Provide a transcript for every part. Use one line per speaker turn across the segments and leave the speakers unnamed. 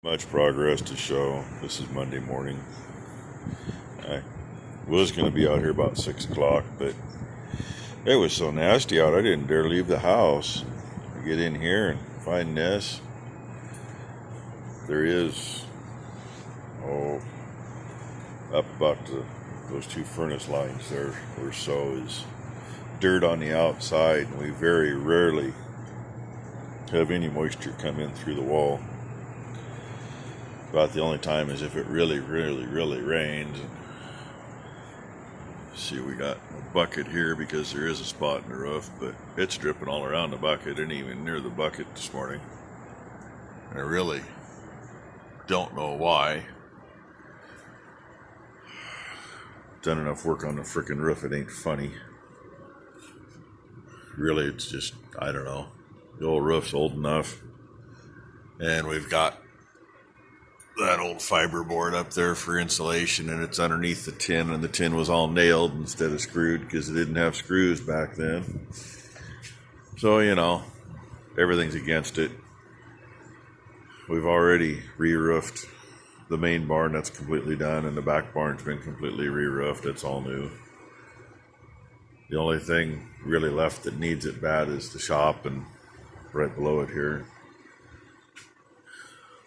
Much progress to show. This is Monday morning. I was going to be out here about 6 o'clock, but it was so nasty out I didn't dare leave the house. I get in here and find this. There is, up about those two furnace lines there or so is dirt on the outside, and we very rarely have any moisture come in through the wall. About the only time is if it really rains. See, we got a bucket here because there is a spot in the roof, but it's dripping all around the bucket and even near the bucket this morning. I really don't know why. Done enough work on the frickin' roof, it ain't funny. Really, it's just, I don't know. The old roof's old enough. And we've got that old fiberboard up there for insulation, and it's underneath the tin, and the tin was all nailed instead of screwed because it didn't have screws back then. So, everything's against it. We've already re-roofed the main barn. That's completely done, and the back barn's been completely re-roofed. It's all new. The only thing really left that needs it bad is the shop, and right below it here.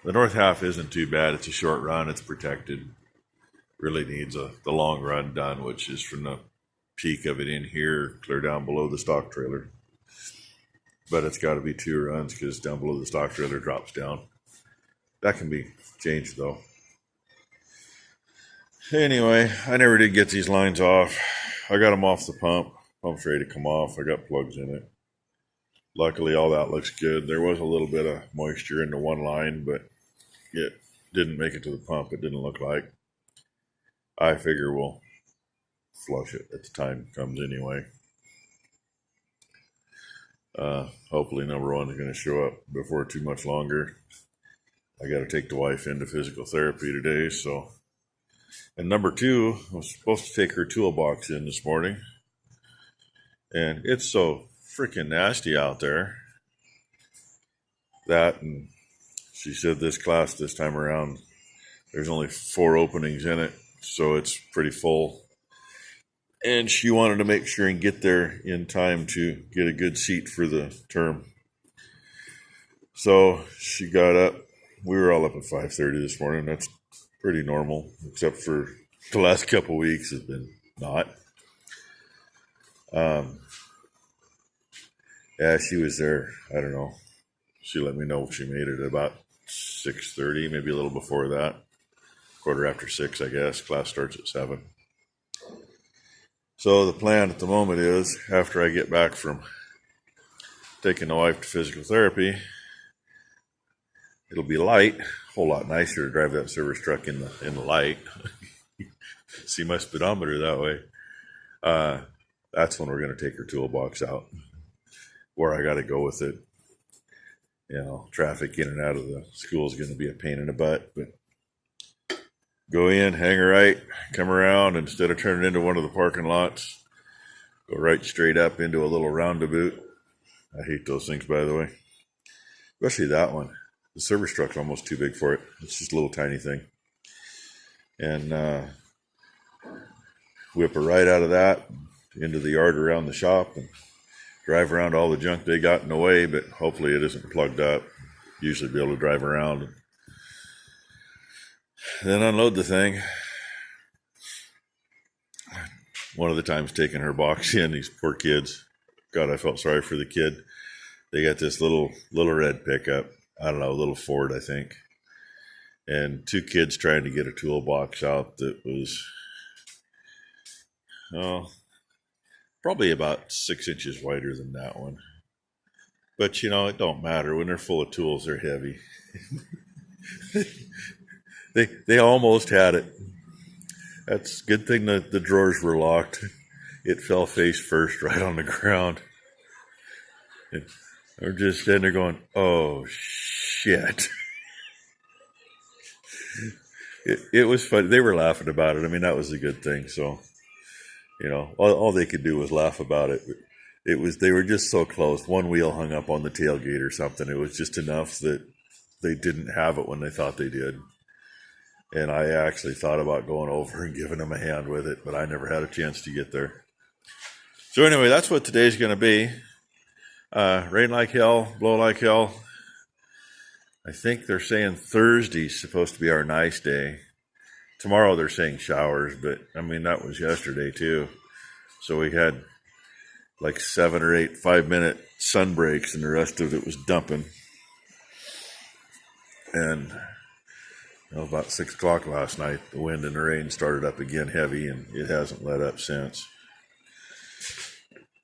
The north half isn't too bad. It's a short run. It's protected. Really needs the long run done, which is from the peak of it in here clear down below the stock trailer. But it's got to be 2 runs because down below the stock trailer drops down. That can be changed though. Anyway, I never did get these lines off. I got them off the pump. Pump's ready to come off. I got plugs in it. Luckily, all that looks good. There was a little bit of moisture in the one line, but it didn't make it to the pump. It didn't look like. I figure we'll flush it at the time it comes anyway. Hopefully, number one is going to show up before too much longer. I got to take the wife into physical therapy today, so. And number two, I was supposed to take her toolbox in this morning, and it's so freaking nasty out there. That, and she said this class this time around, there's only 4 openings in it, so it's pretty full. And she wanted to make sure and get there in time to get a good seat for the term. So she got up. We were all up at 5:30 this morning. That's pretty normal, except for the last couple of weeks has been not. Yeah, she was there. I don't know. She let me know she made it about 6:30, maybe a little before that. 6:15, I guess. Class starts at 7. So the plan at the moment is, after I get back from taking the wife to physical therapy, it'll be light. A whole lot nicer to drive that service truck in the light. See my speedometer that way. That's when we're going to take her toolbox out. Where I got to go with it. Traffic in and out of the school is going to be a pain in the butt, but go in, hang a right, come around, instead of turning into one of the parking lots, go right straight up into a little roundabout. I hate those things, by the way. Especially that one. The service truck's almost too big for it. It's just a little tiny thing. And whip her right out of that into the yard around the shop and drive around all the junk they got in the way, but hopefully it isn't plugged up. Usually be able to drive around. And then unload the thing. One of the times taking her box in, these poor kids. God, I felt sorry for the kid. They got this little red pickup. I don't know, a little Ford, I think. And 2 kids trying to get a toolbox out that was, probably about 6 inches wider than that one. But, it don't matter. When they're full of tools, they're heavy. They almost had it. That's a good thing that the drawers were locked. It fell face first right on the ground. And they're just sitting there going, oh, shit. It was funny. They were laughing about it. I mean, that was a good thing. So, all they could do was laugh about it. They were just so close. One wheel hung up on the tailgate or something. It was just enough that they didn't have it when they thought they did. And I actually thought about going over and giving them a hand with it, but I never had a chance to get there. So anyway, that's what today's going to be. Rain like hell, blow like hell. I think they're saying Thursday's supposed to be our nice day. Tomorrow they're saying showers, but I mean, that was yesterday too. So we had like 7 or 8 5-minute sun breaks, and the rest of it was dumping. And about 6 o'clock last night, the wind and the rain started up again heavy, and it hasn't let up since.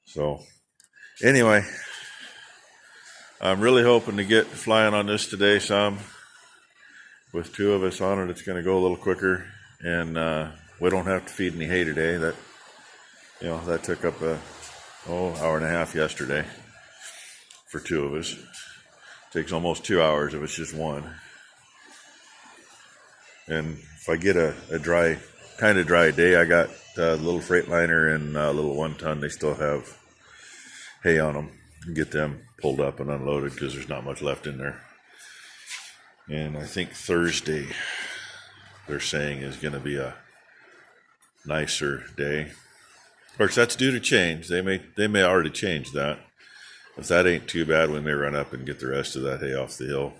So anyway, I'm really hoping to get flying on this today some. With 2 of us on it, it's going to go a little quicker, and we don't have to feed any hay today. That took up a hour and a half yesterday for 2 of us. It takes almost 2 hours if it's just one. And if I get a dry day, I got a little Freightliner and a little 1-ton. They still have hay on them. Get them pulled up and unloaded because there's not much left in there. And I think Thursday, they're saying, is going to be a nicer day. Of course, that's due to change. They may already change that. If that ain't too bad, we may run up and get the rest of that hay off the hill.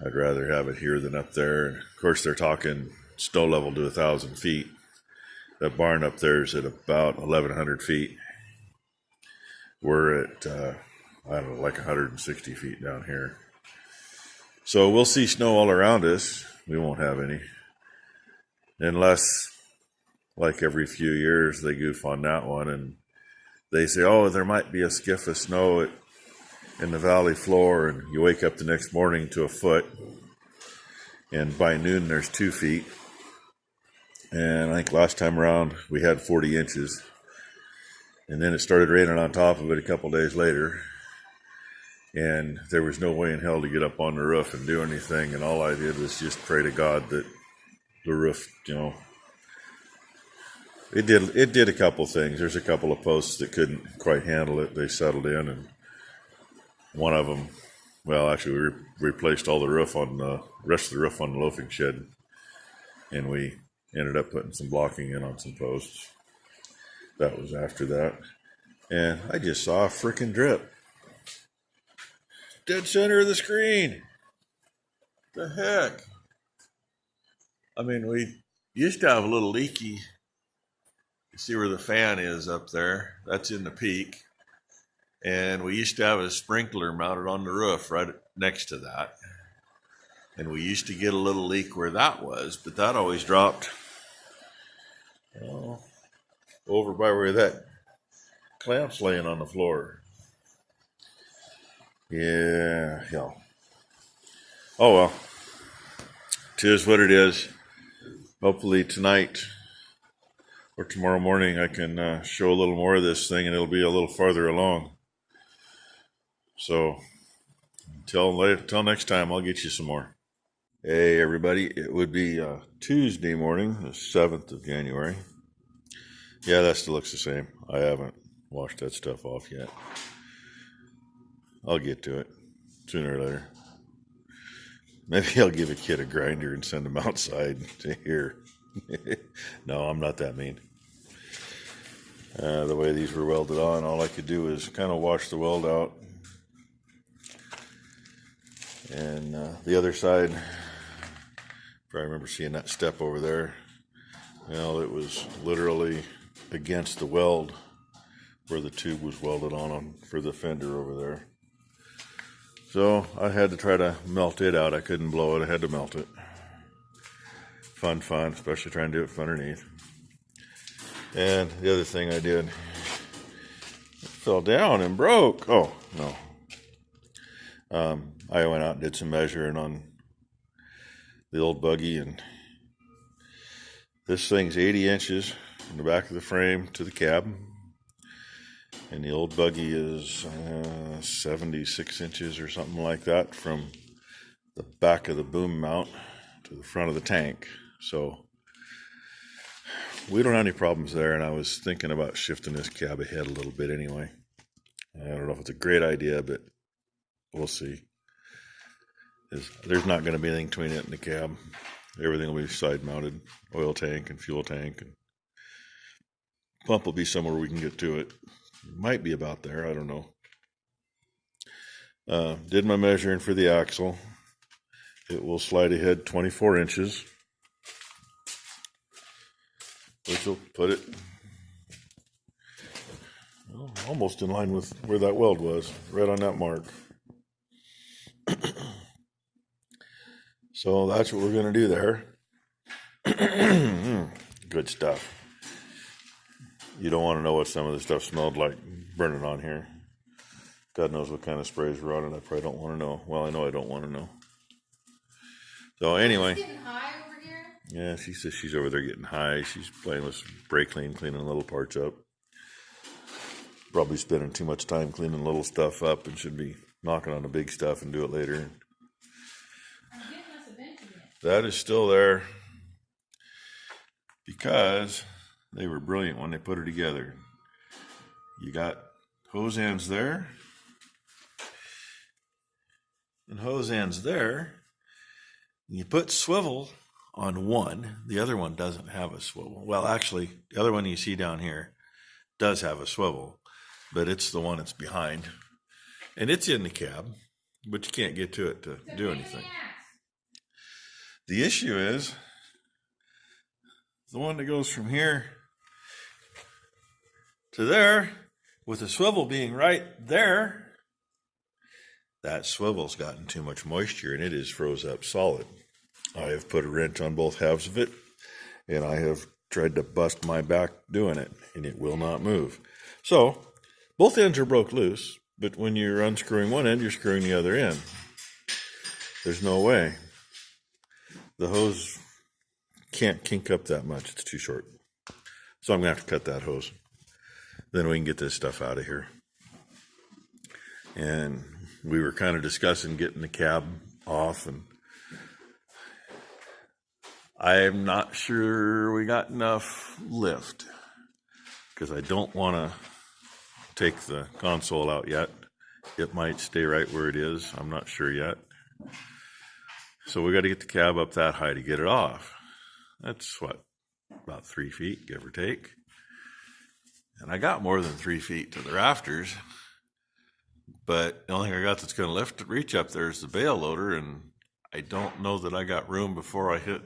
I'd rather have it here than up there. And of course, they're talking snow level to 1,000 feet. That barn up there is at about 1,100 feet. We're at, like 160 feet down here. So we'll see snow all around us. We won't have any. Unless, like every few years, they goof on that one and they say, oh, there might be a skiff of snow in the valley floor, and you wake up the next morning to a foot, and by noon there's 2 feet. And I think last time around we had 40 inches. And then it started raining on top of it a couple days later. And there was no way in hell to get up on the roof and do anything. And all I did was just pray to God that the roof, it did a couple things. There's a couple of posts that couldn't quite handle it. They settled in, and one of them, well, actually we replaced all the roof on the rest of the roof on the loafing shed. And we ended up putting some blocking in on some posts. That was after that. And I just saw a freaking drip. Dead center of the screen. The heck? I mean, we used to have a little leaky. You see where the fan is up there? That's in the peak. And we used to have a sprinkler mounted on the roof right next to that. And we used to get a little leak where that was, but that always dropped over by where that clamp's laying on the floor. Yeah. Oh well. 'Tis what it is. Hopefully tonight or tomorrow morning I can show a little more of this thing, and it'll be a little farther along. So until next time, I'll get you some more. Hey everybody, it would be Tuesday morning, the 7th of January. Yeah, that still looks the same. I haven't washed that stuff off yet. I'll get to it sooner or later. Maybe I'll give a kid a grinder and send him outside to hear. No, I'm not that mean. The way these were welded on, all I could do was kind of wash the weld out. And the other side, I remember seeing that step over there. It was literally against the weld where the tube was welded on for the fender over there. So I had to try to melt it out. I couldn't blow it. I had to melt it. Fun, especially trying to do it from underneath. And the other thing I did, it fell down and broke. Oh, no. I went out and did some measuring on the old buggy, and this thing's 80 inches from the back of the frame to the cab, and the old buggy is 76 inches or something like that from the back of the boom mount to the front of the tank. So we don't have any problems there, and I was thinking about shifting this cab ahead a little bit anyway. I don't know if it's a great idea, but we'll see. there's not going to be anything between it and the cab. Everything will be side mounted, oil tank and fuel tank, and pump will be somewhere we can get to it. Might be about there, I don't know. Did my measuring for the axle. It will slide ahead 24 inches, which will put it almost in line with where that weld was, right on that mark. So that's what we're going to do there. Good stuff. You don't want to know what some of the stuff smelled like burning on here. God knows what kind of sprays were on it. I probably don't want to know. Well, I know I don't want to know. So anyway.
It's getting high over here?
Yeah, she says she's over there getting high. She's playing with brake clean, cleaning little parts up. Probably spending too much time cleaning little stuff up and should be knocking on the big stuff and do it later. That is still there because they were brilliant when they put her together. You got hose ends there and hose ends there. You put swivel on one. The other one doesn't have a swivel. Well, actually, the other one you see down here does have a swivel, but it's the one that's behind. And it's in the cab, but you can't get to it to do anything. The issue is the one that goes from here to there, with the swivel being right there, that swivel's gotten too much moisture and it is froze up solid. I have put a wrench on both halves of it, and I have tried to bust my back doing it, and it will not move. So both ends are broke loose, but when you're unscrewing one end, you're screwing the other end. There's no way. The hose can't kink up that much. It's too short. So I'm going to have to cut that hose. Then we can get this stuff out of here. And we were kind of discussing getting the cab off, and I'm not sure we got enough lift because I don't want to take the console out yet. It might stay right where it is. I'm not sure yet. So we got to get the cab up that high to get it off. That's what, about 3 feet, give or take. And I got more than 3 feet to the rafters, but the only thing I got that's going to lift reach up there is the bail loader, and I don't know that I got room before I hit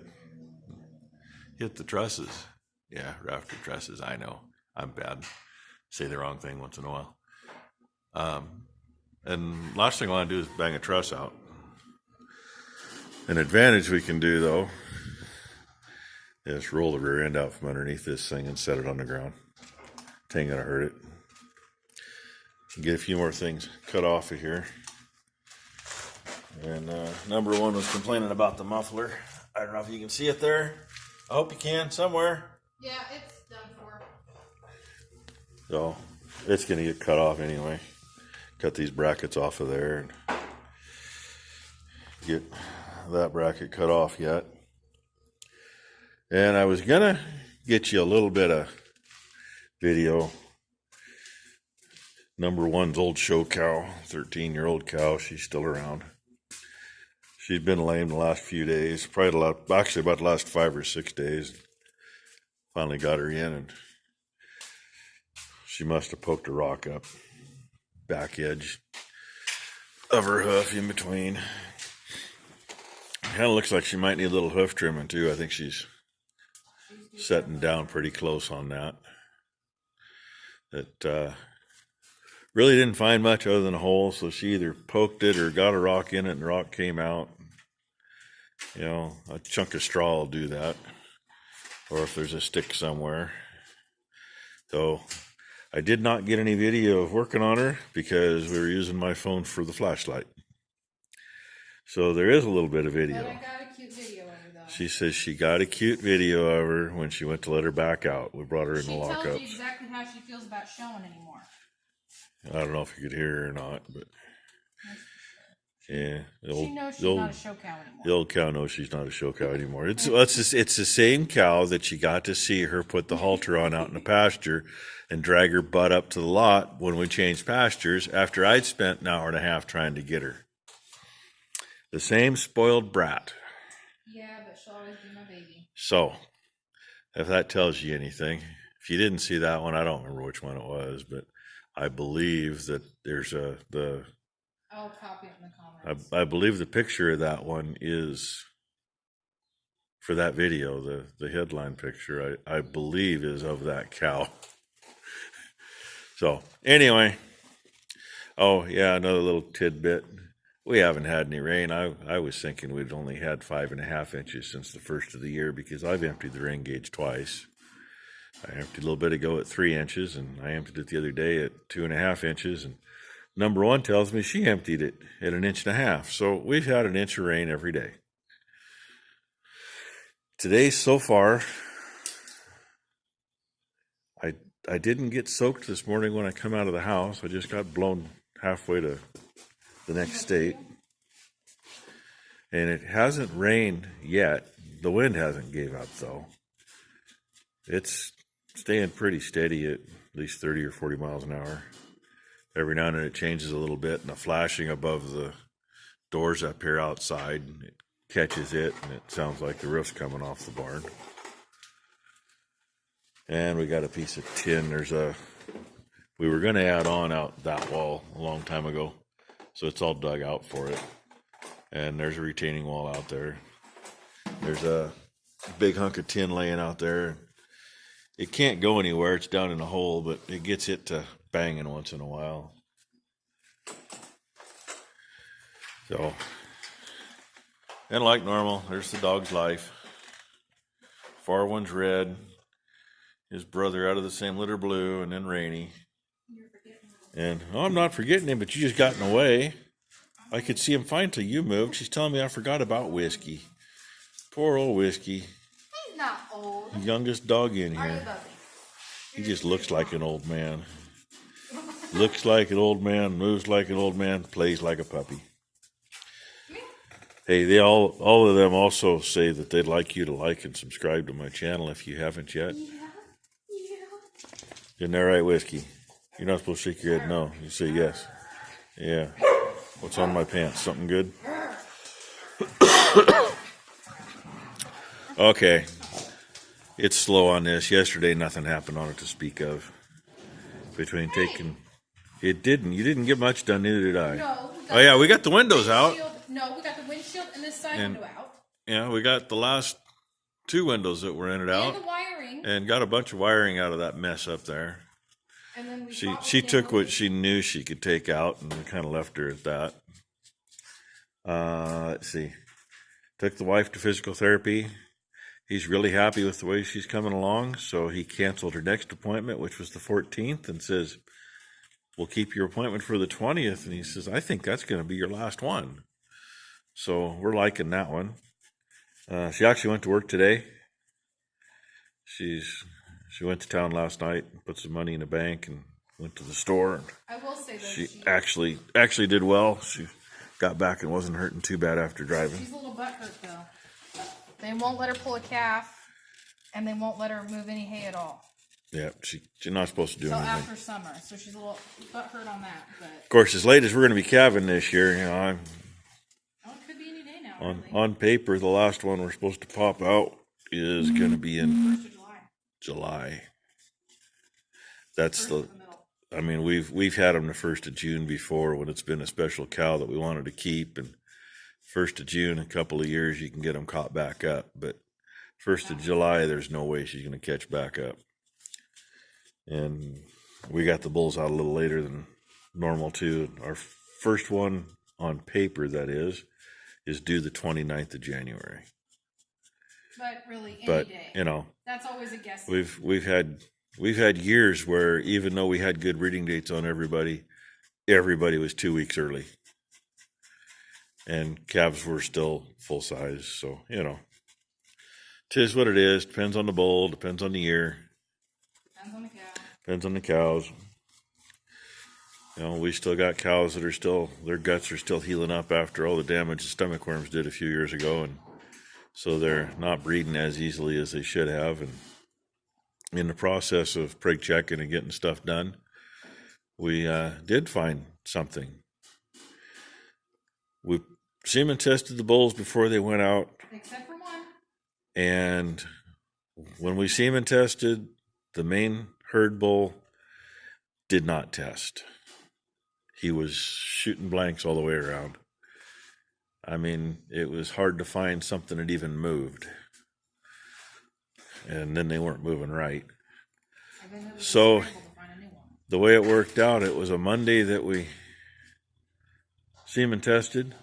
the trusses. Yeah, rafter trusses. I know I'm bad. Say the wrong thing once in a while. And last thing I want to do is bang a truss out. An advantage we can do, though, is roll the rear end out from underneath this thing and set it on the ground. It ain't gonna hurt it. Get a few more things cut off of here. And number one was complaining about the muffler. I don't know if you can see it there. I hope you can somewhere.
Yeah, it's done for.
So it's gonna get cut off anyway. Cut these brackets off of there and get that bracket cut off yet. And I was gonna get you a little bit of video. Number one's old show cow, 13-year-old cow. She's still around. She's been lame the last few days, actually about the last 5 or 6 days. Finally got her in, and she must have poked a rock up back edge of her hoof in between. Kind of looks like she might need a little hoof trimming too. I think she's setting down pretty close on that. It really didn't find much other than a hole, so she either poked it or got a rock in it and the rock came out. You know, a chunk of straw will do that, or if there's a stick somewhere. So I did not get any video of working on her because we were using my phone for the flashlight. So there is a little bit of video.
But I got a cute video of her, though.
She says she got a cute video of her when she went to let her back out. We brought her in the lockup.
She tells you exactly how she feels about showing anymore.
I don't know if you could hear her or not, but yeah,
She knows she's not a show cow anymore.
The old cow knows she's not a show cow anymore. It's the same cow that she got to see her put the halter on out in the pasture and drag her butt up to the lot when we changed pastures after I'd spent an hour and a half trying to get her. The same spoiled brat.
Yeah, but she'll always be my baby.
So, if that tells you anything, if you didn't see that one, I don't remember which one it was, but I believe that there's
I'll copy it in the comments.
I believe the picture of that one is for that video. The headline picture, I believe, is of that cow. So anyway, oh yeah, another little tidbit. We haven't had any rain. I was thinking we'd only had 5.5 inches since the first of the year because I've emptied the rain gauge twice. I emptied a little bit ago at 3 inches, and I emptied it the other day at 2.5 inches. And number one tells me she emptied it at 1.5 inches. So we've had an inch of rain every day. Today, so far, I didn't get soaked this morning when I come out of the house. I just got blown halfway to the next state. And it hasn't rained yet. The wind hasn't gave up, though. It's staying pretty steady at least 30 or 40 miles an hour. Every now and then it changes a little bit, and the flashing above the doors up here outside, it catches it, and it sounds like the roof's coming off the barn. And we got a piece of tin. We were going to add on out that wall a long time ago, so it's all dug out for it. And there's a retaining wall out there. There's a big hunk of tin laying out there. It can't go anywhere. It's down in a hole, but it gets it to banging once in a while. So, and like normal, there's the dog's life. Far one's red. His brother out of the same litter blue, and then Rainy. And I'm not forgetting him, but you just got in the way. I could see him fine till you moved. She's telling me I forgot about Whiskey. Poor old Whiskey.
He's not old.
The youngest dog in
Are you,
here.
Bubby?
He just looks like an old man. Looks like an old man, moves like an old man, plays like a puppy. Hey, they all of them also say that they'd like you to like and subscribe to my channel if you haven't yet.
Yeah.
Isn't that right, Whiskey? You're not supposed to shake your head no. You say yes. Yeah. What's on my pants? Something good? Okay. It's slow on this. Yesterday, nothing happened on it to speak of. Between taking... It didn't. You didn't get much done, neither did I.
No.
Oh, yeah, we got the windows out.
No, we got the windshield and this side window out.
Yeah, we got the last 2 windows that were in it out.
And the wiring.
And got a bunch of wiring out of that mess up there.
And then
She took what she knew she could take out, and we kind of left her at that. Let's see. Took the wife to physical therapy. He's really happy with the way she's coming along, so he canceled her next appointment, which was the 14th, and says, we'll keep your appointment for the 20th. And he says, I think that's going to be your last one. So we're liking that one. She actually went to work today. She went to town last night, put some money in the bank, and went to the store.
I will say that
she actually did well. She got back and wasn't hurting too bad after driving.
She's a little butthurt though. They won't let her pull a calf, and they won't let her move any hay at all.
Yeah, she's not supposed to do anything.
After summer, so she's a little butthurt on that. But
of course, as late as we're going to be calving this year, you know,
it could be any day now.
On paper, the last one we're supposed to pop out is going to be in
1st of
July. That's
the
I mean, we've had them the 1st of June before when it's been a special cow that we wanted to keep, and 1st of June, a couple of years, you can get them caught back up, but 1st of July, there's no way she's going to catch back up. And we got the bulls out a little later than normal too. Our first one on paper, that is due the 29th of January.
But really, any day.
You know,
that's always a guess.
We've had years where even though we had good breeding dates on everybody was 2 weeks early, and calves were still full size. So you know, 'tis what it is. Depends on the bull. Depends on the year.
Depends on the cow.
Depends on the cows. You know, we still got cows that are still, their guts are still healing up after all the damage the stomach worms did a few years ago, and so they're not breeding as easily as they should have. And in the process of prig checking and getting stuff done, we did find something. We semen tested the bulls before they went out.
Except for one.
And when we semen tested, the main herd bull did not test. He was shooting blanks all the way around. I mean, it was hard to find something that even moved. And then they weren't moving right. So the way it worked out, it was a Monday that we semen tested.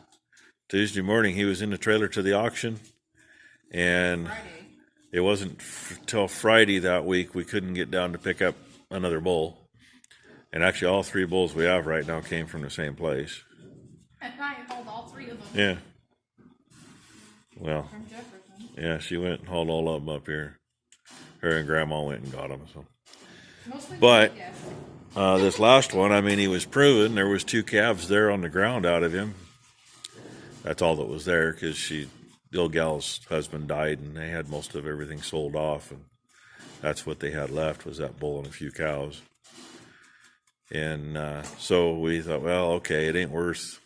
Tuesday morning, he was in the trailer to the auction. And it wasn't till Friday that week we couldn't get down to pick up another bull. And actually, all 3 bulls we have right now came from the same place.
And I hauled all 3 of them.
Yeah. Well,
From Jefferson.
yeah, she went and hauled all of them up here. Her and Grandma went and got them. So.
Mostly
But
yes.
This last one, I mean, he was proven. There was 2 calves there on the ground out of him. That's all that was there because the old gal's husband died and they had most of everything sold off. And that's what they had left was that bull and a few cows. And so we thought, well, okay, it ain't worth.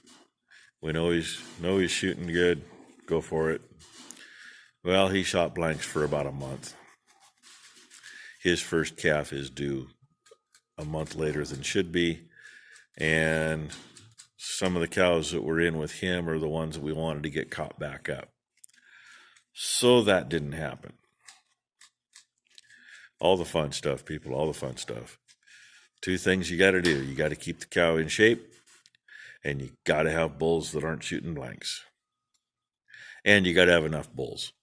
We know he's shooting good. Go for it. Well, he shot blanks for about a month. His first calf is due a month later than should be. And some of the cows that were in with him are the ones that we wanted to get caught back up. So that didn't happen. All the fun stuff, people, all the fun stuff. 2 things you got to do. You got to keep the cow in shape, and you got to have bulls that aren't shooting blanks. And you got to have enough bulls.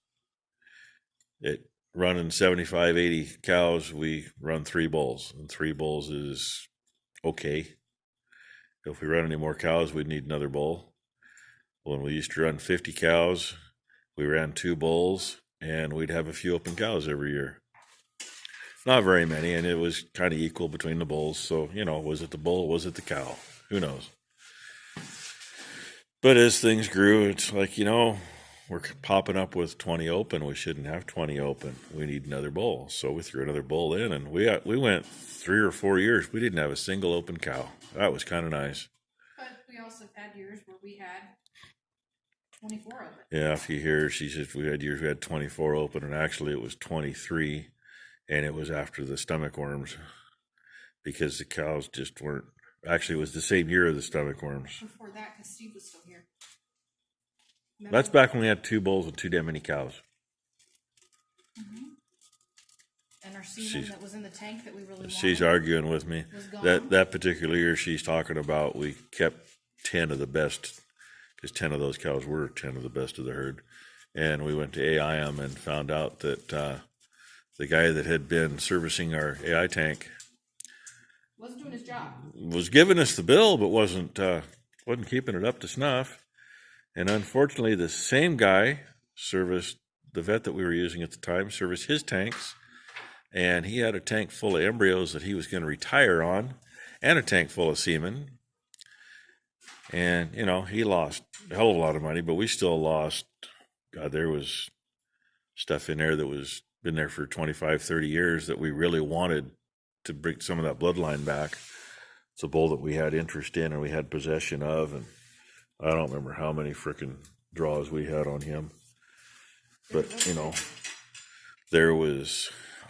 Running 75, 80 cows, we run 3 bulls, and 3 bulls is okay. If we run any more cows, we'd need another bull. When we used to run 50 cows, we ran 2 bulls, and we'd have a few open cows every year. Not very many, and it was kind of equal between the bulls. So, was it the bull? Was it the cow? Who knows? But as things grew, it's like, we're popping up with 20 open. We shouldn't have 20 open. We need another bull. So we threw another bull in, and we went 3 or 4 years. We didn't have a single open cow. That was kind of nice.
But we also had years where we had 24 open.
Yeah, if you hear, she says we had years we had 24 open, and actually it was 23. And it was after the stomach worms because the cows just weren't. Actually, it was the same year of the stomach worms.
Before that, because Steve was still here.
Remember? That's back when we had 2 bulls and 2 damn many cows.
Mm-hmm. And our semen that was in the tank that we really wanted.
She's arguing with me. That particular year she's talking about, we kept 10 of the best, because 10 of those cows were 10 of the best of the herd. And we went to AIM and found out that the guy that had been servicing our AI tank
wasn't doing his job.
Was giving us the bill, but wasn't keeping it up to snuff. And unfortunately, the same guy serviced the vet that we were using at the time, serviced his tanks, and he had a tank full of embryos that he was going to retire on, and a tank full of semen. And he lost a hell of a lot of money, but we still lost. God, there was stuff in there that was been there for 25, 30 years that we really wanted to bring some of that bloodline back. It's a bull that we had interest in and we had possession of, and I don't remember how many frickin' draws we had on him. But,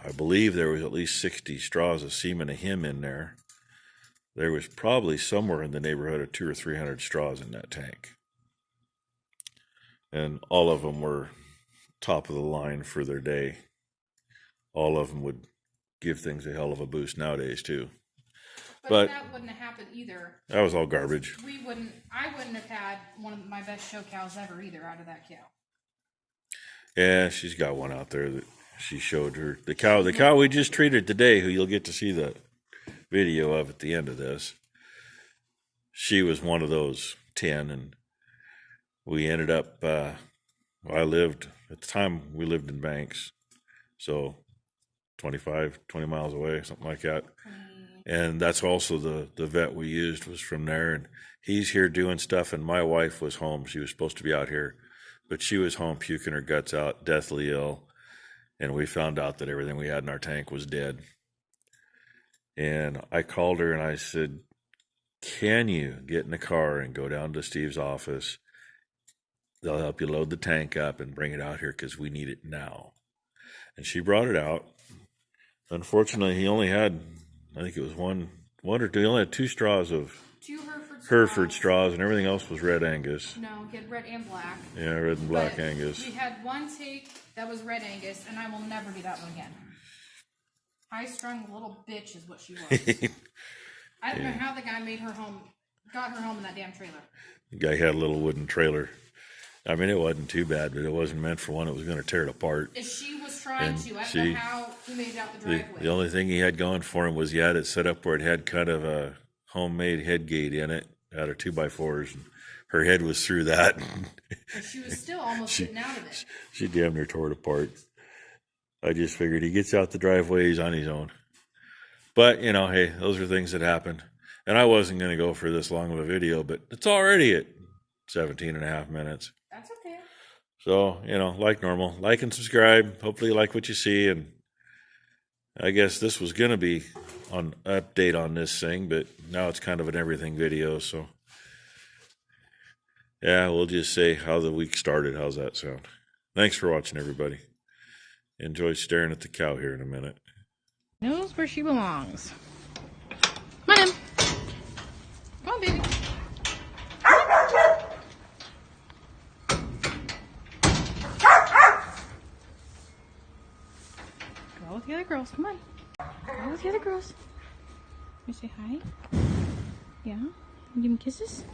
I believe there was at least 60 straws of semen of him in there. There was probably somewhere in the neighborhood of 200 or 300 straws in that tank. And all of them were top of the line for their day. All of them would give things a hell of a boost nowadays too.
But that wouldn't have happened either.
That was all garbage.
I wouldn't have had one of my best show cows ever either out of that cow.
Yeah, she's got one out there that she showed her. The cow we just treated today, who you'll get to see the video of at the end of this. She was one of those 10, and we ended up, at the time we lived in Banks, so 20 miles away, something like that. And that's also the vet we used was from there. And he's here doing stuff, and my wife was home. She was supposed to be out here, but she was home puking her guts out, deathly ill. And we found out that everything we had in our tank was dead. And I called her and I said, can you get in the car and go down to Steve's office they'll help you load the tank up and bring it out here because we need it now. And she brought it out. Unfortunately, he only had, I think it was one or two. He only had 2 straws of
Two
Hereford straws, and everything else was red Angus.
No, he had red and black.
Yeah, red and black
But
Angus.
we had one take that was red Angus, and I will never do that one again. High-strung little bitch is what she was. I don't know how the guy got her home in that damn trailer.
The guy had a little wooden trailer. I mean, it wasn't too bad, but it wasn't meant for one that was going to tear it apart.
If she was trying
And
to, I don't know how he made it out the driveway.
The only thing he had going for him was he had it set up where it had kind of a homemade head gate in it out of 2x4s, and her head was through that.
But she was still almost getting out of it.
She damn near tore it apart. I just figured he gets out the driveway, he's on his own. But, you know, hey, those are things that happen. And I wasn't going to go for this long of a video, but it's already at 17 and a half minutes.
That's okay.
So, you know, like normal, like and subscribe. Hopefully you like what you see. And I guess this was going to be an update on this thing, but now it's kind of an everything video. So, yeah, we'll just say how the week started. How's that sound? Thanks for watching, everybody. Enjoy staring at the cow here in a minute.
Knows where she belongs. Come on in. Come on, baby. Go with the other girls. Come on. Go with the other girls. You say hi? Yeah? You give me kisses?